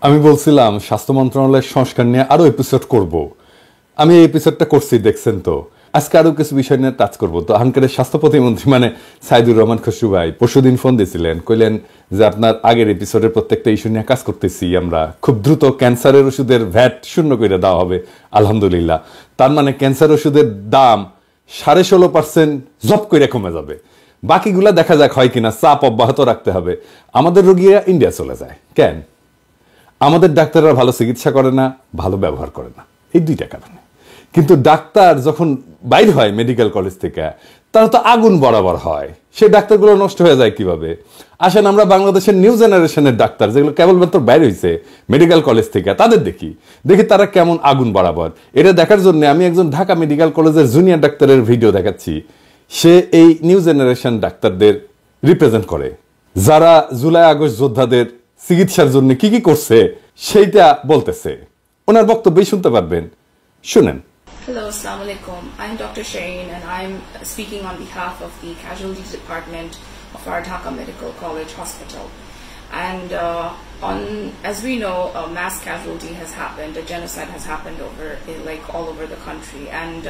আমি বলছিলাম স্বাস্থ্য মন্ত্রণালয়ের সংস্কার নিয়ে আরো এপিসোড করব। আমি এই এপিসোডটা করছি, দেখছেন তো। আজকে আরো কিছু বিষয় নিয়ে টাচ করবো। তো আহানকারের স্বাস্থ্য প্রতিমন্ত্রী মানে সাইদুর রহমান খসরু ভাই পরশুদিন ফোন দিয়েছিলেন, কইলেন যে আপনার আগের এপিসোডের প্রত্যেকটা ইস্যু নিয়ে কাজ করতেছি আমরা, খুব দ্রুত ক্যান্সারের ওষুধের ভ্যাট শূন্য করে দেওয়া হবে আলহামদুলিল্লাহ। তার মানে ক্যান্সার ওষুধের দাম 16.5% জব করে কমে যাবে। বাকিগুলা দেখা যাক হয় কিনা, চাপ অব্যাহত রাখতে হবে। আমাদের রোগীরা ইন্ডিয়া চলে যায় কেন? আমাদের ডাক্তাররা ভালো চিকিৎসা করে না, ভালো ব্যবহার করে না, এই দুইটা কারণে। কিন্তু ডাক্তার যখন বাইর হয় মেডিকেল কলেজ থেকে, তারা তো আগুন বরাবর হয়। সেই ডাক্তারগুলো নষ্ট হয়ে যায় কিভাবে? আসেন আমরা বাংলাদেশের নিউ জেনারেশনের ডাক্তার যেগুলো কেবলমাত্র বাইর হয়েছে মেডিকেল কলেজ থেকে, তাদের দেখি তারা কেমন আগুন বরাবর। এটা দেখার জন্য আমি একজন ঢাকা মেডিকেল কলেজের জুনিয়র ডাক্তারের ভিডিও দেখাচ্ছি। সে এই নিউ জেনারেশন ডাক্তারদের রিপ্রেজেন্ট করে, যারা জুলাই আগস্ট যোদ্ধাদের চিকিৎসার জন্য কি কি করছে সেইটা বলতেছে। ওনার বক্তব্যই শুনতে পারবেন, শুনেন। Hello, Assalamu alaikum. I'm Dr. Shireen and I'm speaking on behalf of the Casualties Department of our Dhaka Medical College Hospital. And as we know, a mass casualty has happened, a genocide has happened all over the country. And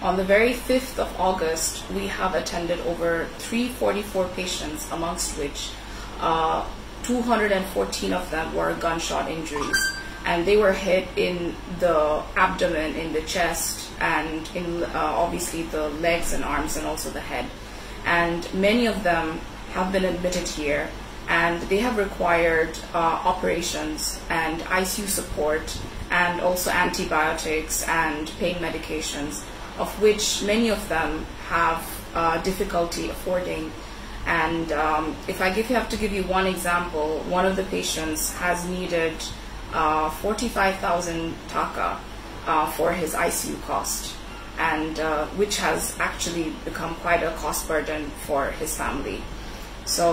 on the very 5th of August, we have attended over 344 patients, amongst which 214 of them were gunshot injuries. And they were hit in the abdomen, in the chest, and in obviously the legs and arms, and also the head. And many of them have been admitted here, and they have required operations and ICU support, and also antibiotics and pain medications, of which many of them have difficulty affording. And if I have to give you one example, one of the patients has needed 45,000 taka for his ICU cost, and which has actually become quite a cost burden for his family. So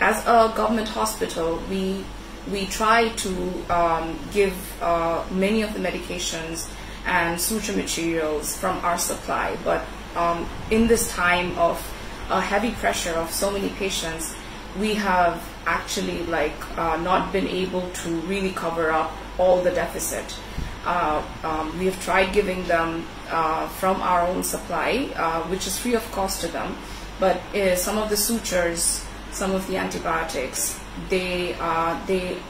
as a government hospital, we try to give many of the medications and suture materials from our supply, but in this time of heavy pressure of so many patients, we have actually not been able to really cover up all the deficit. We have tried giving them from our own supply, which is free of cost to them, but some of the sutures, some of the antibiotics, they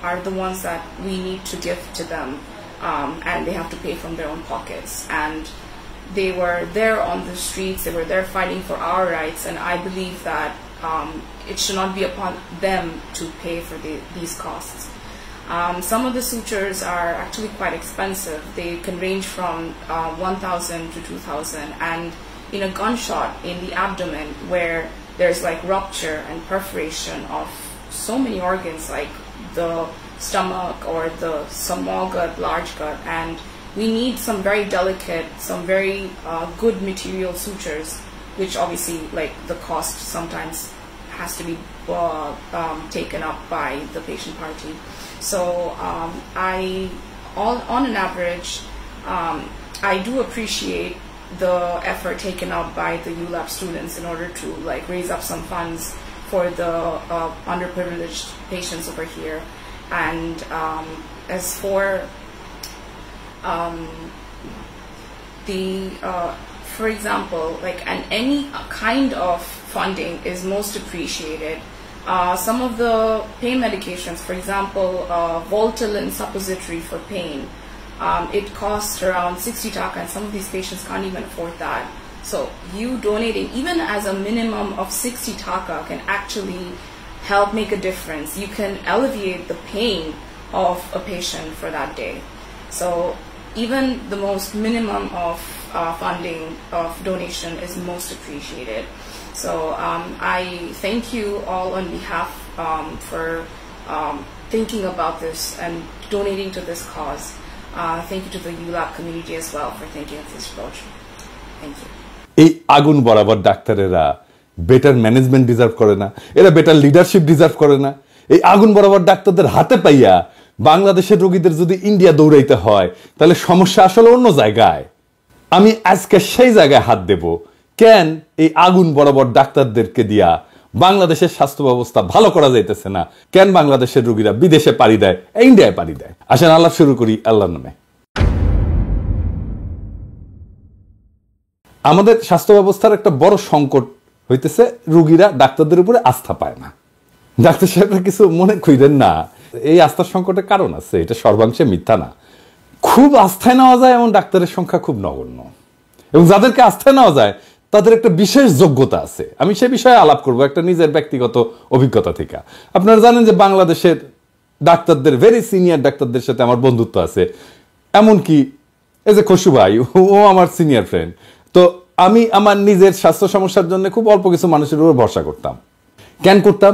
are the ones that we need to give to them, and they have to pay from their own pockets. And they were there on the streets, they were there fighting for our rights, and I believe that it should not be upon them to pay for these costs. Some of the sutures are actually quite expensive. They can range from 1,000 to 2,000, and in a gunshot in the abdomen where there's rupture and perforation of so many organs like the stomach or the small gut, large gut, and we need some very delicate, some very good material sutures, which obviously the cost sometimes has to be taken up by the patient party. So on an average, I do appreciate the effort taken up by the ULAB students in order to raise up some funds for the underprivileged patients over here. And as for for example, any kind of funding is most appreciated. Some of the pain medications, for example, Voltaren suppository for pain, it costs around 60 taka, and some of these patients can't even afford that. So you donating even as a minimum of 60 taka can actually help make a difference. You can alleviate the pain of a patient for that day. So even the most minimum of funding of donation is most appreciated. So I thank you all on behalf for thinking about this and donating to this cause. Thank you to the ULAB community as well for thinking of this approach. Thank you. এই আগুন বরাবর ডাক্তারেরা better management deserve করে না? এরা better leadership deserve করে না? এই আগুন বরাবর ডাক্তারদের হাতে পাইয়া বাংলাদেশের রোগীদের যদি ইন্ডিয়া দৌড়াইতে হয়, তাহলে সমস্যা আসলে অন্য জায়গায়। আমি আজকে সেই জায়গায় হাত দেব। কেন এই আগুন বরাবর ডাক্তারদেরকে দিয়া বাংলাদেশের স্বাস্থ্য ব্যবস্থা ভালো করা যাইতেছে না, কেন বাংলাদেশের রোগীরা বিদেশে পাড়ি দেয়, ইন্ডিয়ায় পাড়ি দেয়। আসেন আল্লাহ শুরু করি আল্লাহর নামে। আমাদের স্বাস্থ্য ব্যবস্থার একটা বড় সংকট হইতেছে রোগীরা ডাক্তারদের উপরে আস্থা পায় না। ডাক্তার সাহেবরা কিছু মনে করেন না, এই আস্থার সংকটের কারণ আছে, এটা সর্বাংশে মিথ্যা না। খুব আস্থায় নেওয়া যায় এমন ডাক্তারের সংখ্যা খুব নগণ্য, এবং যাদেরকে আস্থায় নেওয়া যায় তাদের একটা বিশেষ যোগ্যতা আছে। আমি সে বিষয়ে আলাপ করব একটা নিজের ব্যক্তিগত অভিজ্ঞতা থেকে। আপনারা জানেন যে বাংলাদেশের ডাক্তারদের, ভেরি সিনিয়র ডাক্তারদের সাথে আমার বন্ধুত্ব আছে, এমনকি এই যে খসু ভাই, ও আমার সিনিয়র ফ্রেন্ড। তো আমি আমার নিজের স্বাস্থ্য সমস্যার জন্য খুব অল্প কিছু মানুষের উপর ভরসা করতাম। কেন করতাম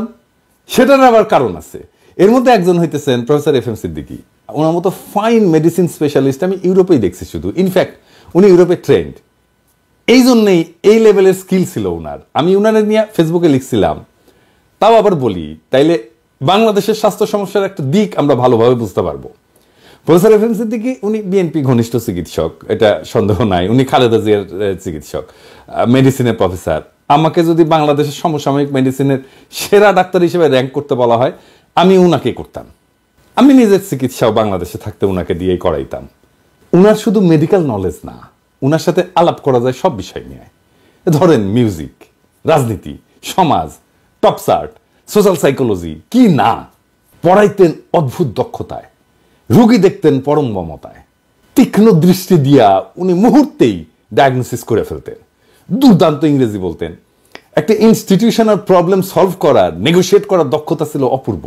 সেটার আবার কারণ আছে। এর মধ্যে একজন হইতেছেন প্রফেসর এফ এম সিদ্দিকী। ওনার মতো ফাইন মেডিসিন স্পেশালিস্ট আমি ইউরোপেই দেখছি শুধু। ইনফ্যাক্ট উনি ইউরোপে ট্রেন্ড, এই জন্যই এই লেভেলের স্কিল ছিল উনার। আমি উনারে নিয়ে ফেসবুকে লিখছিলাম। তাও আবার বলি, তাইলে বাংলাদেশের স্বাস্থ্য সমস্যার একটা দিক আমরা ভালোভাবে বুঝতে পারবো। প্রফেসর এফ এম সিদ্দিকী উনি বিএনপি ঘনিষ্ঠ চিকিৎসক, এটা সন্দেহ নাই। উনি খালেদা জিয়ার চিকিৎসক, মেডিসিনের প্রফেসর। আমাকে যদি বাংলাদেশের সমসাময়িক মেডিসিনের সেরা ডাক্তার হিসেবে র্যাঙ্ক করতে বলা হয়, আমি উনাকে করতাম। আমি নিজের চিকিৎসাও বাংলাদেশে থাকতে উনাকে দিয়েই করাইতাম। উনার শুধু মেডিকেল নলেজ না, উনার সাথে আলাপ করা যায় সব বিষয় নিয়ে। ধরেন মিউজিক, রাজনীতি, সমাজ, টপস আর্ট, সোশ্যাল সাইকোলজি, কি না। পড়াইতেন অদ্ভুত দক্ষতায়, রোগী দেখতেন পরম মমতায়। তীক্ষ্ণ দৃষ্টি দিয়া উনি মুহূর্তেই ডায়াগনোসিস করে ফেলতেন। দুর্দান্ত ইংরেজি বলতেন। একটা ইনস্টিটিউশনাল প্রবলেম সলভ করার, নেগোশিয়েট করার দক্ষতা ছিল অপূর্ব।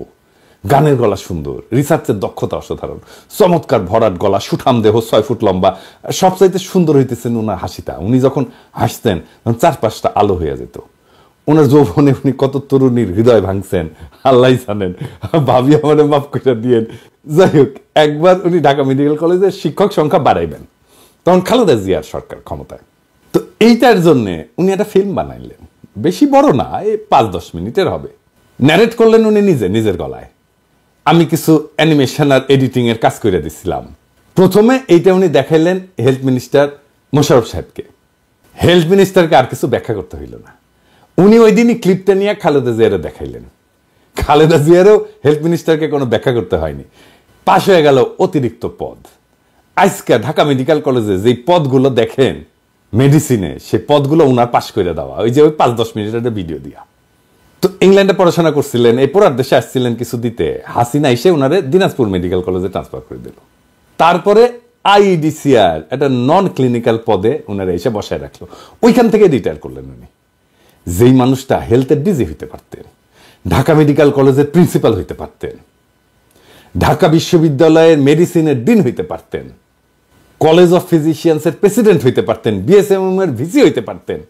গানের গলা সুন্দর, রিসার্চের দক্ষতা অসাধারণ, চমৎকার ভরাট গলা, সুঠাম দেহ, 6 ফুট লম্বা। সবচাইতে সুন্দর হইতেছেন ওনার হাসিটা। উনি যখন হাসতেন তখন 4-5টা আলো হয়ে যেত। ওনার যৌবনে উনি কত তরুণীর হৃদয় ভাঙছেন আল্লাহ জানেন, ভাবি আমার মাফ করে দিয়েন। যাই হোক, একবার উনি ঢাকা মেডিকেল কলেজের শিক্ষক সংখ্যা বাড়াইবেন, তখন খালেদা জিয়ার সরকার ক্ষমতায়। তো এইটার জন্য উনি একটা ফিল্ম বানাইলেন, বেশি বড় না, এই 5-10 মিনিটের হবে। ন্যারেট করলেন উনি নিজের গলায়। আমি কিছু অ্যানিমেশন আর এডিটিং এর কাজ করে দিছিলাম। প্রথমে এইটা উনি দেখাইলেন হেলথ মিনিস্টার মোশাররফ সাহেবকে। হেলথ মিনিস্টারকে আর কিছু ব্যাখ্যা করতে হইল না, উনি ওই দিনই ক্লিপটা নিয়ে খালেদা জিয়ারে দেখাইলেন। খালেদা জিয়ারও হেলথ মিনিস্টারকে কোনো ব্যাখ্যা করতে হয়নি। পাশ হয়ে গেল অতিরিক্ত পদ। আজকে ঢাকা মেডিকেল কলেজে যে পদগুলো দেখেন মেডিসিনে, সেই পদগুলো উনার পাশ করে দেওয়া, ওই যে ওই 5-10 মিনিটের ভিডিও দিয়া। তো ইংল্যান্ডে পড়াশোনা করছিলেন, এই পড়ার দেশে আসছিলেন কিছু দিতে। হাসিনা এসে উনারে দিনাজপুর মেডিকেল কলেজে ট্রান্সফার করে দিল। তারপরে আইডিসিআর একটা নন ক্লিনিক্যাল পদে উনারা এসে বসায় রাখলো, ওইখান থেকে রিটায়ার করলেন উনি। যেই মানুষটা হেলথের ডিজি হইতে পারতেন, ঢাকা মেডিকেল কলেজের প্রিন্সিপাল হইতে পারতেন, ঢাকা বিশ্ববিদ্যালয়ের মেডিসিনের ডিন হইতে পারতেন, কলেজ অফ ফিজিশিয়ান্সের প্রেসিডেন্ট হইতে পারতেন, বিএসএমএম এর ভিসি হইতে পারতেন,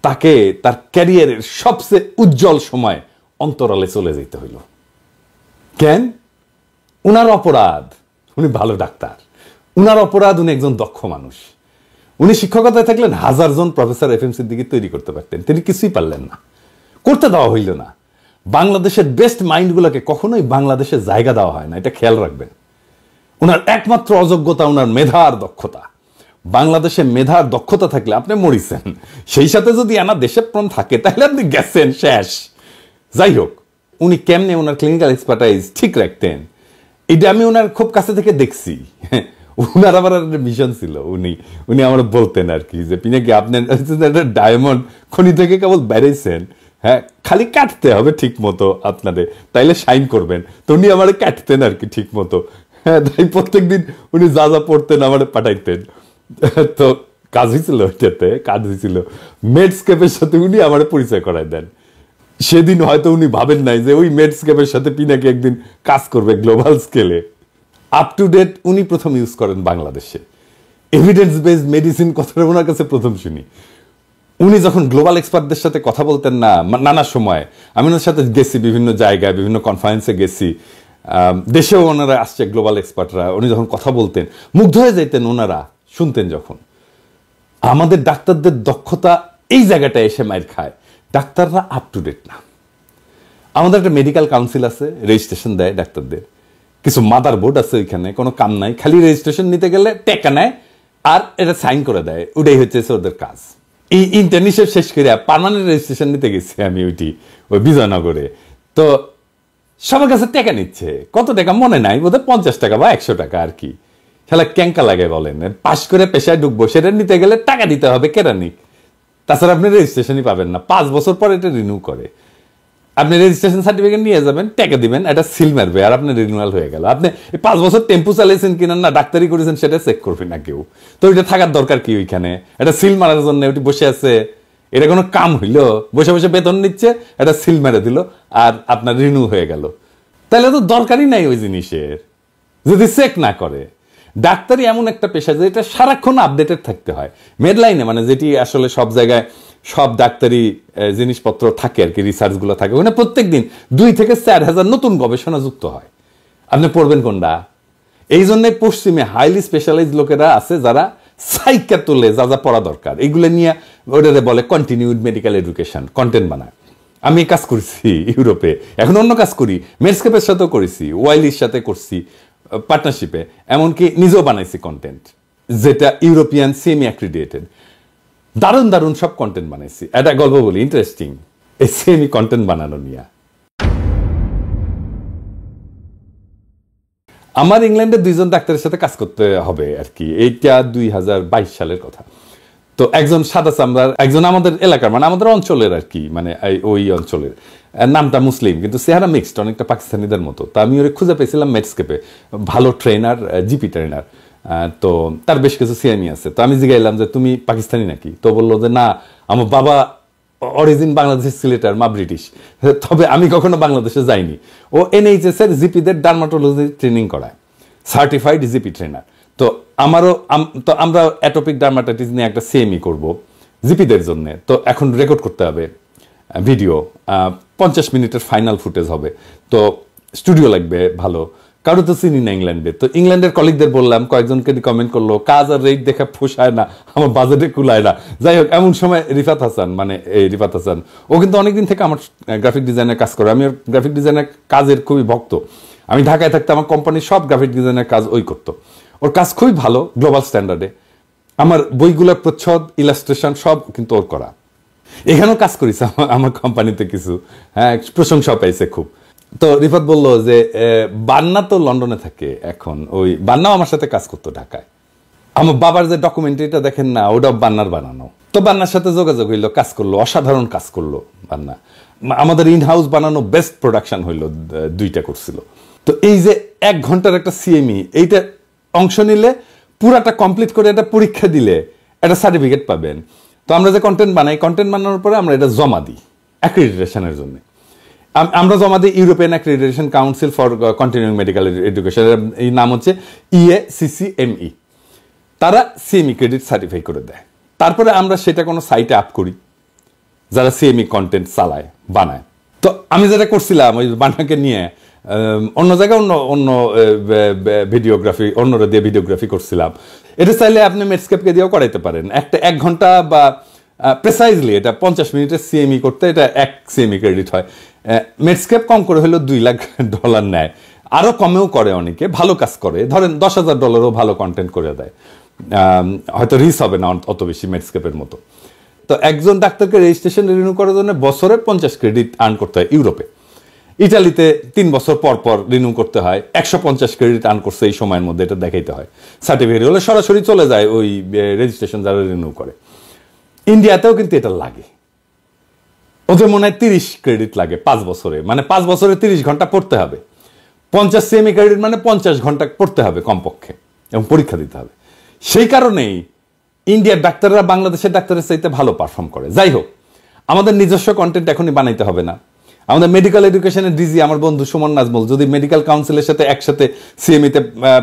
তাকে তার ক্যারিয়ারের সবচেয়ে উজ্জ্বল সময় অন্তরালে চলে যেতে হইল। কেন? উনার অপরাধ উনি ভালো ডাক্তার, উনার অপরাধ উনি একজন দক্ষ মানুষ। উনি শিক্ষকতায় থাকলেন 1000 জন প্রফেসর এফ এম সিদ্দিকী তৈরি করতে পারতেন, তিনি কিছুই পারলেন না, করতে দেওয়া হইল না। বাংলাদেশের বেস্ট মাইন্ডগুলোকে কখনোই বাংলাদেশে জায়গা দেওয়া হয় না, এটা খেয়াল রাখবেন। উনার একমাত্র অযোগ্যতা উনার মেধার দক্ষতা। বাংলাদেশে মেধার দক্ষতা থাকলে আপনি মরিছেন, সেই সাথে যদি আমার দেশের প্রাণ থাকে তাহলে আপনি গেছেন, শেষ। যাই হোক, উনি কেমনে ওনার ক্লিনিক্যাল এক্সপার্টাইজ ঠিক রাখতেন, এটা আমি ওনার খুব কাছে থেকে দেখছি। উনার আবার একটা মিশন ছিল, উনি আমার বলতেন আর কি, যে পিনাকি আপনি ডায়মন্ড খনি থেকে কেবল বেড়েছেন, হ্যাঁ, খালি কাটতে হবে ঠিক মতো আপনাদের, তাইলে শাইন করবেন। তো উনি আমার কাটতেন আর কি ঠিক মতো। হ্যাঁ, তাই প্রত্যেকদিন উনি যা যা পড়তেন আমার পাঠাইতেন। তো কাজ হয়েছিল, ওইটাতে কাজ হয়েছিল মেডস্কেপের সাথে উনি আমার পরিচয় করাই দেন। সেদিন হয়তো উনি ভাবেন নাই যে ওই মেডস্কেপের সাথে পিনাকি একদিন কাজ করবে গ্লোবাল স্কেলে। আপ টু ডেট উনি প্রথম ইউজ করেন বাংলাদেশে। এভিডেন্স বেসড মেডিসিন কথাটা ওনার কাছে প্রথম শুনি। উনি যখন গ্লোবাল এক্সপার্টদের সাথে কথা বলতেন না, নানা সময় আমি ওনার সাথে গেছি, বিভিন্ন জায়গায় বিভিন্ন কনফারেন্সে গেছি, দেশেও ওনারা আসছে গ্লোবাল এক্সপার্টরা। উনি যখন কথা বলতেন মুগ্ধ হয়ে যেতেন ওনারা, শুনতেন যখন। আমাদের ডাক্তারদের দক্ষতা এই জায়গাটায় এসে মাইর খায়, ডাক্তাররা আপ টু ডেট না। আমাদের একটা মেডিকেল কাউন্সিল আছে, রেজিস্ট্রেশন দেয় ডাক্তারদের, কিছু মাদার বোর্ড আছে ওইখানে, কোনো কাম নাই, খালি রেজিস্ট্রেশন নিতে গেলে টেকা নেয় আর এটা সাইন করে দেয়, ওটাই হচ্ছে ওদের কাজ। এই ইন্টার্নশিপ শেষ করে পার্মানেন্ট রেজিস্ট্রেশন নিতে গেছি আমি ওই বিজয়নগরে। তো সবার কাছে টাকা নিচ্ছে, কত টাকা মনে নাই, বোধহয় 50 টাকা বা 100 টাকা আর কি। খেলা ক্যাঙ্কা লাগে বলেন, পাশ করে পেশায় ঢুকবো, সেটা নিতে গেলে টাকা দিতে হবে কেরানিক, তাছাড়া আপনি রেজিস্ট্রেশনই পাবেন না। 5 বছর পর এটা রিনিউ করে। আপনি রেজিস্ট্রেশন সার্টিফিকেট নিয়ে যাবেন, টাকা দিবেন, এটা সিল মারবে, আর আপনার রিনিউয়াল হয়ে গেল। আপনি 5 বছর টেম্পু চালিয়েছেন কিনা না ডাক্তারি করেছেন সেটা চেক করবে না কেউ। তো ওইটা থাকার দরকার কি ওইখানে? এটা সিল মারার জন্য ওটি বসে আছে, এটা কোনো কাম হইলো? বসে বসে বেতন নিচ্ছে, এটা সিল মেরে দিল আর আপনার রিনিউ হয়ে গেল। তাহলে তো দরকারই নাই ওই জিনিসের, যদি চেক না করে। ডাক্তারি এমন একটা পেশা যে এটা সারাক্ষণ আপডেটেড থাকতে হয়। মেডলাইনে মানে যেটি আসলে সব জায়গায় সব ডাক্তারি জিনিসপত্র থাকে আর কি, রিসার্চগুলো থাকে, ওখানে প্রত্যেক দিন 2 থেকে 4 হাজার নতুন গবেষণা যুক্ত হয়। আপনি পড়বেন কোনটা? এই জন্য পশ্চিমে হাইলি স্পেশালাইজ লোকেরা আছে যারা সাইকা তোলে যা যা পড়া দরকার, এইগুলো নিয়ে ওটাতে বলে কন্টিনিউড মেডিকেল এডুকেশন, কন্টেন্ট বানায়। আমি কাজ করছি ইউরোপে, এখন অন্য কাজ করি, মেডস্কেপের সাথেও করেছি, ওয়াইলির সাথে করছি পার্টনারশিপে, এমনকি নিজেও বানাইছি কন্টেন্ট যেটা ইউরোপিয়ান সেমি অ্যাক্রিডিয়েটেড। দারুণ দারুণ সব কন্টেন্ট বানাইছি। একটা গল্প বলি, ইন্টারেস্টিং এই সেমি কন্টেন্ট বানানো নিয়ে। আমার ইংল্যান্ডে 2 জন ডাক্তারের সাথে কাজ করতে হবে আর কি, এইটা 2022 সালের কথা। তো একজন সাদা চামড়ার, একজন আমাদের এলাকার মানে আমাদের অঞ্চলের আর কি, মানে ওই অঞ্চলের, নামটা মুসলিম কিন্তু চেহারা মিক্সড, অনেকটা পাকিস্তানিদের মতো। তো আমি ওরে খুঁজে পেয়েছিলাম মেডস্কেপে, ভালো ট্রেনার, জিপি ট্রেনার। তো তার বেশ কিছু সিএমই আছে। তো আমি জিজ্ঞাইলাম যে তুমি পাকিস্তানি নাকি? তো বললো যে না, আমার বাবা অরিজিন বাংলাদেশের সিলেটার, মা ব্রিটিশ, তবে আমি কখনো বাংলাদেশে যাইনি। ও এনএইচএস এর জিপিদের ডার্মাটোলজি ট্রেনিং করায়, সার্টিফাইড জিপি ট্রেনার। তো আমারও তো আমরা অ্যাটোপিক ডার্মাটাইটিস নিয়ে একটা সিএমই করব জিপিদের জন্য। তো এখন রেকর্ড করতে হবে ভিডিও, 50 মিনিটের ফাইনাল ফুটেজ হবে। তো স্টুডিও লাগবে ভালো, কারো তো চিনি না ইংল্যান্ডে। তো ইংল্যান্ডের কলিগদের বললাম, কয়েকজনকে কমেন্ট করলো, কাজ আর রেট দেখা পোষায় না, আমার বাজেটে কুলায় না। যাই হোক, এমন সময় রিফাত হাসান, মানে এই রিফাত হাসান, ও কিন্তু অনেকদিন থেকে আমার গ্রাফিক ডিজাইনের কাজ করে। আমি ওর গ্রাফিক ডিজাইনের কাজের খুবই ভক্ত। আমি ঢাকায় থাকতে আমার কোম্পানির সব গ্রাফিক ডিজাইনের কাজ ওই করতো। ওর কাজ খুবই ভালো, গ্লোবাল স্ট্যান্ডার্ডে। আমার বইগুলোর প্রচ্ছদ, ইলাস্ট্রেশন সব কিন্তু ওর করা। এখানেও কাজ করেছে আমার কোম্পানিতে কিছু, হ্যাঁ, প্রশংসা পাইছে খুব। তো রিফাত বললো যে বান্না তো লন্ডনে থাকে এখন, ওই বান্নাও আমার সাথে কাজ করতো ঢাকায়। আমার বাবার যে ডকুমেন্টারিটা দেখেন না, ওটাও বান্নার বানানো। তো বান্নার সাথে যোগাযোগ হইলো, কাজ করলো, অসাধারণ কাজ করলো বান্না। আমাদের ইন হাউস বানানো বেস্ট প্রোডাকশন হইলো, 2টা করছিল। তো এই যে 1 ঘন্টার একটা সিএমই, এইটা অংশ নিলে পুরাটা কমপ্লিট করে এটা পরীক্ষা দিলে একটা সার্টিফিকেট পাবেন। তো আমরা যে কন্টেন্ট বানাই, কন্টেন্ট বানানোর পরে আমরা এটা জমা দিই অ্যাক্রিডিটেশনের জন্য। আমরা জমা দিই European accreditation council for continuing medical education, এই নাম হচ্ছে EACCME। তারা সিএমই ক্রেডিট সার্টিফাই করে দেয়। তারপরে আমরা সেটা কোনো সাইটে আপ করি, যারা সিএমই কন্টেন্ট চালায়, বানায়। তো আমি যেটা করছিলাম ওই বান্নাকে নিয়ে অন্য জায়গায় অন্য ভিডিওগ্রাফি, অন্যরা দিয়ে ভিডিওগ্রাফি করছিলাম। এটা চাইলে আপনি মেডস্কেপকে দিয়েও করাইতে পারেন। 1 ঘন্টা বা প্রেসাইজলি এটা 50 মিনিটের সিএমই করতে এটা 1 সিএমই ক্রেডিট হয়। মেডস্কেপ কম করে হলেও $2 লাখ নেয়, আরও কমেও করে অনেকে, ভালো কাজ করে। ধরেন $10,000 ভালো কন্টেন্ট করে দেয়, হয়তো রিস হবে না অত বেশি মেডস্কেপের মতো। তো একজন ডাক্তারকে রেজিস্ট্রেশন রিনিউ করার জন্য বছরে 50 ক্রেডিট আর্ন করতে হয় ইউরোপে। ইটালিতে 3 বছর পর পর রিনিউ করতে হয়, 150 ক্রেডিট আর্ন করছে এই সময়ের মধ্যে, এটা দেখাইতে হয়। সার্টিফিকেট হলে সরাসরি চলে যায় ওই রেজিস্ট্রেশন যারা রিনিউ করে। ইন্ডিয়াতেও কিন্তু এটা লাগে, ওদের মনে হয় 30 ক্রেডিট লাগে 5 বছরে, মানে 5 বছরে 30 ঘন্টা পড়তে হবে। 50 সিএমই ক্রেডিট মানে 50 ঘন্টা পড়তে হবে কমপক্ষে, এবং পরীক্ষা দিতে হবে। সেই কারণেই ইন্ডিয়ার ডাক্তাররা বাংলাদেশের ডাক্তারের চাইতে ভালো পারফর্ম করে। যাই হোক, আমাদের নিজস্ব কন্টেন্ট এখনই বানাইতে হবে না। আমাদের মেডিকেল এডুকেশনের ডিজি আমার বন্ধু সুমন নাজমুল যদি মেডিকেল কাউন্সিলের সাথে একসাথে সিএমইতে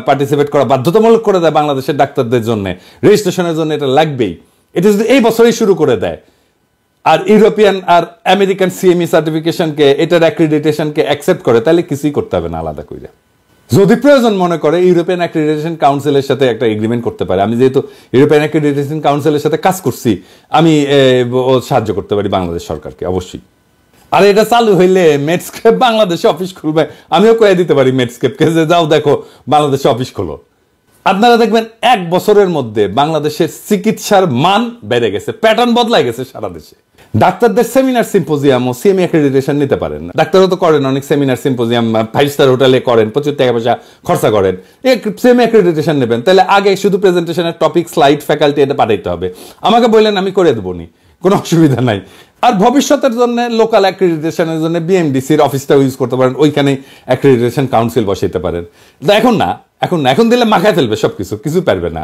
পার্টিসিপেট করা বাধ্যতামূলক করে দেয় বাংলাদেশের ডাক্তারদের জন্য, রেজিস্ট্রেশনের জন্য এটা লাগবেই, এটা যদি এই বছরেই শুরু করে দেয়, আর ইউরোপিয়ান আর আমেরিকান সিএমই সার্টিফিকেশনকে, এটার অ্যাক্রিডিটেশনকে অ্যাকসেপ্ট করে, তাহলে কিছুই করতে হবে না আলাদা করে। যদি প্রয়োজন মনে করে ইউরোপিয়ান অ্যাক্রিডিটেশন কাউন্সিলের সাথে একটা এগ্রিমেন্ট করতে পারে। আমি যেহেতু ইউরোপিয়ান অ্যাক্রিডিটেশন কাউন্সিলের সাথে কাজ করছি, আমি সাহায্য করতে পারি বাংলাদেশ সরকারকে অবশ্যই। আর এটা চালু হইলে মেডস্কেপ বাংলাদেশে অফিস খুলবে, আমিও কয়ে দিতে পারি মেডস্কেপকে যে যাও দেখো বাংলাদেশে অফিস খোলো। আপনারা দেখবেন 1 বছরের মধ্যে বাংলাদেশের চিকিৎসার মান বেড়ে গেছে, প্যাটার্ন বদলাই গেছে সারা দেশে। ডাক্তারদের সেমিনার সিম্পোজিয়াম ও সিএমই অ্যাক্রেডিটেশন নিতে পারেন। ডাক্তারও তো করেন অনেক সেমিনার সিম্পোজিয়াম, 5 স্টার হোটেলে করেন, প্রচুর টাকা পয়সা খরচা করেন। সিএমই অ্যাক্রেডিটেশন নেবেন, তাহলে আগে শুধু প্রেজেন্টেশনের টপিক, স্লাইড, ফ্যাকাল্টি এটা পাঠাইতে হবে। আমাকে বললেন, আমি করে দেবো নি, কোনো অসুবিধা নাই। আর ভবিষ্যতের জন্য লোকাল অ্যাক্রেডিটেশনের জন্য বিএমডিসির অফিসটা ইউজ করতে পারেন, ওইখানে অ্যাক্রেডিটেশন কাউন্সিল বসাইতে পারেন। এখন না, এখন দিলে মাখায় ফেলবে সবকিছু, কিছু পারবে না।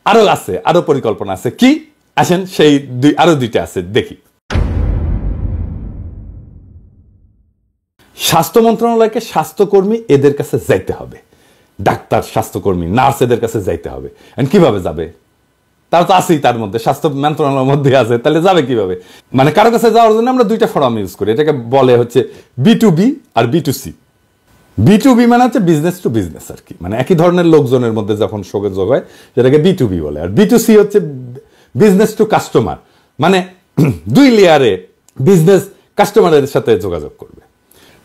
আরো আছে, আরো পরিকল্পনা আছে। কি? আসেন সেই আরো 2টা আছে, দেখি। স্বাস্থ্য মন্ত্রণালয়কে স্বাস্থ্যকর্মী এদের কাছে যাইতে হবে, ডাক্তার, স্বাস্থ্যকর্মী, নার্স এদের কাছে যাইতে হবে। কিভাবে যাবে? তারা তো আছেই, তার মধ্যে স্বাস্থ্য মন্ত্রণালয়ের মধ্যে আছে, তাহলে যাবে কিভাবে? মানে কারো কাছে যাওয়ার জন্য আমরা 2টা ফর্ম ইউজ করি, এটাকে বলে হচ্ছে B2B আর B2C। B2B মানে হচ্ছে বিজনেস টু বিজনেস আর কি, মানে একই ধরনের লোকজনের মধ্যে যখন যোগাযোগ হয় সেটাকে B2B বলে। আর B2C হচ্ছে বিজনেস টু কাস্টমার, মানে 2 লেয়ারে বিজনেস কাস্টমারের সাথে যোগাযোগ করবে।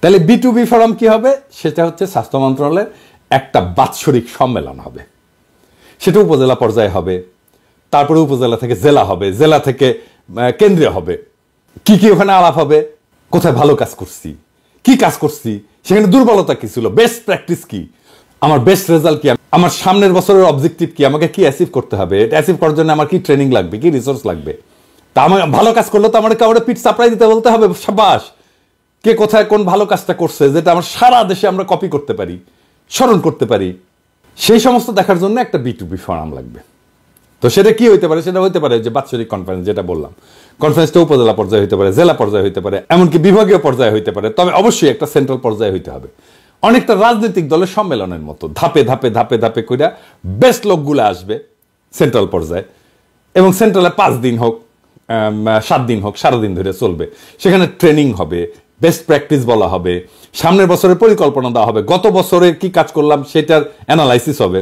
তাহলে B2B ফোরাম কি হবে? সেটা হচ্ছে স্বাস্থ্য মন্ত্রণালয়ের একটা বাৎসরিক সম্মেলন হবে, সেটা উপজেলা পর্যায়ে হবে, তারপরে উপজেলা থেকে জেলা হবে, জেলা থেকে কেন্দ্রীয় হবে। কি কি ওখানে আলাপ হবে? কোথায় ভালো কাজ করছি, কি কাজ করছি, সেখানে দুর্বলতা কি ছিল, বেস্ট প্র্যাকটিস কি, আমার বেস্ট রেজাল্ট কি, আমার সামনের বছরের অবজেক্টিভ কি, আমাকে কি অ্যাচিভ করতে হবে, এটা অ্যাচিভ করার জন্য আমার কি ট্রেনিং লাগবে, কি রিসোর্স লাগবে। তা আমার ভালো কাজ করলে তো আমার কাউরে পিঠ চাপড়াই দিতে বলতে হবে, সাবাস, কে কোথায় কোন ভালো কাজটা করছে, যেটা আমার সারা দেশে আমরা কপি করতে পারি, স্মরণ করতে পারি। সেই সমস্ত দেখার জন্য একটা B2B ফোরাম লাগবে। তো সেটা কি হইতে পারে? সেটা হইতে পারে যে বাৎসরিক কনফারেন্স, যেটা বললাম। কনফারেন্সটা উপজেলা পর্যায়ে হইতে পারে, জেলা পর্যায়ে হইতে পারে, এমনকি বিভাগীয় পর্যায়ে হইতে পারে, তবে অবশ্যই একটা সেন্ট্রাল পর্যায়ে হইতে হবে। অনেকটা রাজনৈতিক দলের সম্মেলনের মতো ধাপে ধাপে ধাপে ধাপে কইরা বেস্ট লোকগুলো আসবে সেন্ট্রাল পর্যায়ে, এবং সেন্ট্রালে 5 দিন হোক, 7 দিন হোক, সারাদিন ধরে চলবে। সেখানে ট্রেনিং হবে, বেস্ট প্র্যাকটিস বলা হবে, সামনের বছরের পরিকল্পনা দেওয়া হবে, গত বছরে কি কাজ করলাম সেটার অ্যানালাইসিস হবে,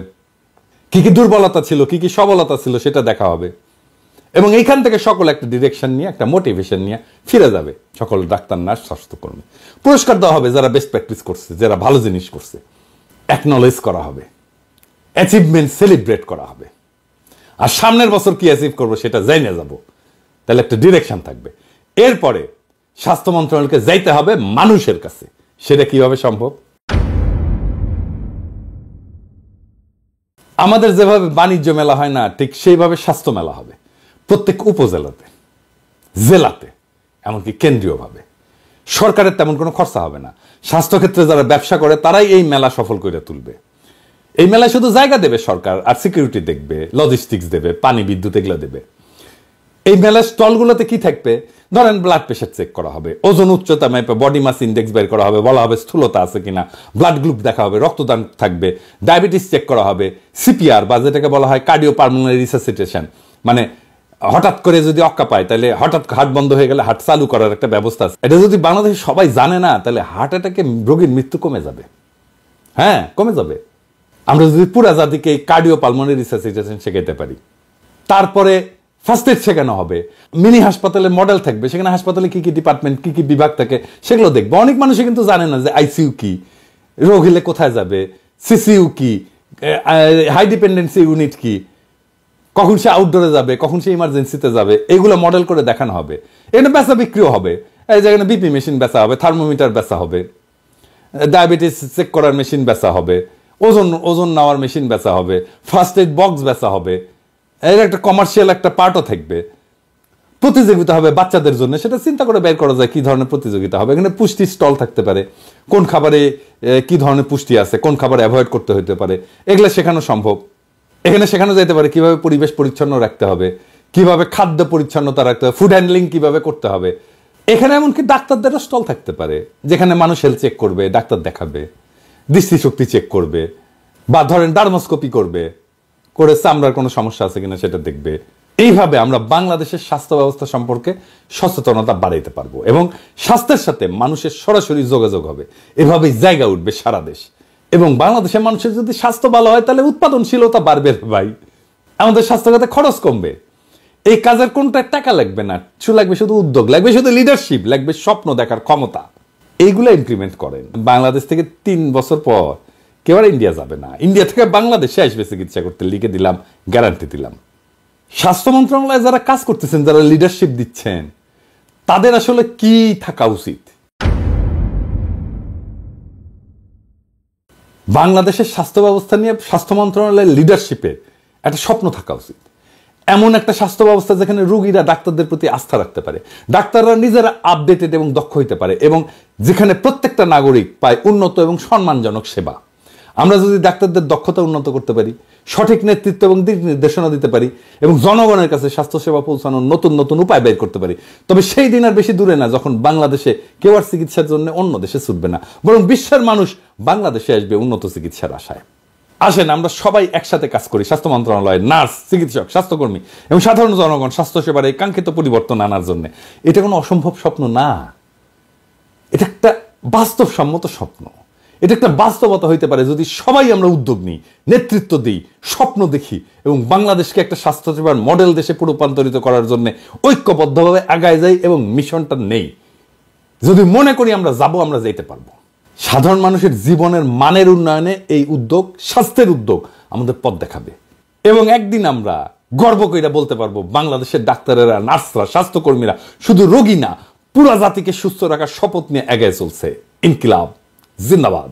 কি কি দুর্বলতা ছিল, কি কি সবলতা ছিল সেটা দেখা হবে। এবং এইখান থেকে সকল একটা ডিরেকশন নিয়ে, একটা মোটিভেশন নিয়ে ফিরে যাবে সকল ডাক্তার, নার্স, স্বাস্থ্যকর্মী। পুরস্কার দেওয়া হবে যারা বেস্ট প্র্যাকটিস করছে, যারা ভালো জিনিস করছে, অ্যাকনলেজ করা হবে, অ্যাচিভমেন্ট সেলিব্রেট করা হবে। আর সামনের বছর কি অ্যাচিভ করবো সেটা জানিয়ে যাব, তাহলে একটা ডিরেকশন থাকবে। এরপরে স্বাস্থ্য মন্ত্রণালয়কে যাইতে হবে মানুষের কাছে। সেটা কিভাবে সম্ভব? আমাদের যেভাবে বাণিজ্য মেলা হয় না, ঠিক সেইভাবে স্বাস্থ্য মেলা হবে প্রত্যেক উপজেলাতে, জেলাতে, এমনকি কেন্দ্রীয়ভাবে। সরকারের তেমন কোনো খরচা হবে না। স্বাস্থ্যক্ষেত্রে যারা ব্যবসা করে তারাই এই মেলা সফল করে তুলবে। এই মেলায় শুধু জায়গা দেবে সরকার, আর সিকিউরিটি দেখবে, লজিস্টিক্স দেবে, পানি, বিদ্যুৎ এগুলো দেবে। এই মেলার স্টলগুলোতে কি থাকবে? ধরেন ব্লাড প্রেশার চেক করা হবে, ওজন, উচ্চতা মেপে বডি মাস ইন্ডেক্স বের করা হবে, বলা হবে স্থূলতা আছে কিনা, ব্লাড গ্রুপ দেখা হবে, রক্তদান থাকবে, ডায়াবেটিস চেক করা হবে, সিপিআর বা যেটাকে বলা হয় কার্ডিও পালমোনারি রিসাসিটেশন, মানে হঠাৎ করে যদি অক্কা পায় তাহলে হঠাৎ হার্ট বন্ধ হয়ে গেলে হার্ট চালু করার একটা ব্যবস্থা আছে। এটা যদি বাংলাদেশে সবাই জানে না, তাহলে হার্ট অ্যাটাকে রোগীর মৃত্যু কমে যাবে। হ্যাঁ, কমে যাবে। আমরা যদি পুরা জাতিকে কার্ডিও পালমোনারি রিসাসিটেশন শেখাইতে পারি। তারপরে ফার্স্ট এড শেখানো হবে, মিনি হাসপাতালে মডেল থাকবে, সেখানে হাসপাতালে কি কি ডিপার্টমেন্ট, কি কি বিভাগ থাকে সেগুলো দেখবে। অনেক মানুষই কিন্তু জানে না যে আইসিইউ কি, রোগ হলে কোথায় যাবে, সিসিইউ কি, হাই ডিপেন্ডেন্সি ইউনিট কি, কখন সে আউটডোরে যাবে, কখন সে ইমার্জেন্সিতে যাবে, এগুলো মডেল করে দেখানো হবে। এখানে বেচা বিক্রিও হবে, এই যেখানে বিপি মেশিন বেচা হবে, থার্মোমিটার বেচা হবে, ডায়াবেটিস চেক করার মেশিন বেচা হবে, ওজন নেওয়ার মেশিন বেচা হবে, ফার্স্ট এড বক্স বেচা হবে। এর একটা কমার্শিয়াল একটা পার্টও থাকবে। প্রতিযোগিতা হবে বাচ্চাদের জন্য, সেটা চিন্তা করে বের করা যায় কি ধরনের প্রতিযোগিতা হবে। এখানে পুষ্টি স্টল থাকতে পারে, কোন খাবারে কি ধরনের পুষ্টি আছে, কোন খাবার অ্যাভয়েড করতে হতে পারে, এগুলো শেখানো সম্ভব। এখানে শেখানো যেতে পারে কিভাবে পরিবেশ পরিচ্ছন্ন রাখতে হবে, কিভাবে খাদ্য পরিচ্ছন্নতা রাখতে হবে, ফুড হ্যান্ডলিং কিভাবে করতে হবে। এখানে এমনকি ডাক্তারদেরও স্টল থাকতে পারে, যেখানে মানুষ হেলথ চেক করবে, ডাক্তার দেখাবে, দৃষ্টিশক্তি চেক করবে, বা ধরেন ডার্মোস্কোপি করবে, করে চামড়ার কোনো সমস্যা আছে কিনা সেটা দেখবে। এইভাবে আমরা বাংলাদেশের স্বাস্থ্য ব্যবস্থা সম্পর্কে সচেতনতা বাড়াইতে পারবো এবং স্বাস্থ্যের সাথে মানুষের সরাসরি যোগাযোগ হবে। এভাবেই জায়গা উঠবে সারা দেশ। এবং বাংলাদেশের মানুষের যদি স্বাস্থ্য ভালো হয় তাহলে উৎপাদনশীলতা বাড়বে ভাই, আমাদের স্বাস্থ্যখাতে খরচ কমবে। এই কাজের কোনটা টাকা লাগবে না, লাগবে শুধু উদ্যোগ, লাগবে শুধু লিডারশিপ, লাগবে স্বপ্ন দেখার ক্ষমতা। এইগুলো ইমপ্লিমেন্ট করেন। বাংলাদেশ থেকে 3 বছর পর কেউ আর ইন্ডিয়া যাবে না, ইন্ডিয়া থেকে বাংলাদেশে আসবে চিকিৎসা করতে, লিখে দিলাম, গ্যারান্টি দিলাম। স্বাস্থ্য মন্ত্রণালয়ে যারা কাজ করতেছেন, যারা লিডারশিপ দিচ্ছেন, তাদের আসলে কি থাকা উচিত? বাংলাদেশের স্বাস্থ্য ব্যবস্থা নিয়ে স্বাস্থ্য মন্ত্রণালয়ের লিডারশিপের একটা স্বপ্ন থাকা উচিত। এমন একটা স্বাস্থ্য ব্যবস্থা যেখানে রোগীরা ডাক্তারদের প্রতি আস্থা রাখতে পারে, ডাক্তাররা নিজেরা আপডেটেড এবং দক্ষ হইতে পারে, এবং যেখানে প্রত্যেকটা নাগরিক পায় উন্নত এবং সম্মানজনক সেবা। আমরা যদি ডাক্তারদের দক্ষতা উন্নত করতে পারি, সঠিক নেতৃত্ব এবং দিক নির্দেশনা দিতে পারি, এবং জনগণের কাছে স্বাস্থ্যসেবা পৌঁছানোর নতুন নতুন উপায় বের করতে পারি, তবে সেই দিন আর বেশি দূরে না যখন বাংলাদেশে কেউ আর চিকিৎসার জন্য অন্য দেশে ছুটবে না, বরং বিশ্বের মানুষ বাংলাদেশে আসবে উন্নত চিকিৎসার আশায়। আসেন আমরা সবাই একসাথে কাজ করি, স্বাস্থ্য মন্ত্রণালয়, নার্স, চিকিৎসক, স্বাস্থ্যকর্মী এবং সাধারণ জনগণ স্বাস্থ্যসেবার এই কাঙ্ক্ষিত পরিবর্তন আনার জন্য। এটা কোনো অসম্ভব স্বপ্ন না, এটা একটা বাস্তবসম্মত স্বপ্ন। এটা একটা বাস্তবতা হইতে পারে যদি সবাই আমরা উদ্যোগ নিই, নেতৃত্ব দিই, স্বপ্ন দেখি এবং বাংলাদেশকে একটা স্বাস্থ্যসেবার মডেল দেশে রূপান্তরিত করার জন্য ঐক্যবদ্ধভাবে আগায় যাই এবং মিশনটা নেই। যদি মনে করি আমরা যাব, আমরা যেতে পারবো। সাধারণ মানুষের জীবনের মানের উন্নয়নে এই উদ্যোগ, স্বাস্থ্যের উদ্যোগ আমাদের পথ দেখাবে, এবং একদিন আমরা গর্ব করে বলতে পারবো বাংলাদেশের ডাক্তারেরা, নার্সরা, স্বাস্থ্যকর্মীরা শুধু রোগী না, পুরা জাতিকে সুস্থ রাখার শপথ নিয়ে এগিয়ে চলছে। ইনকিলাব জিন্দাবাদ।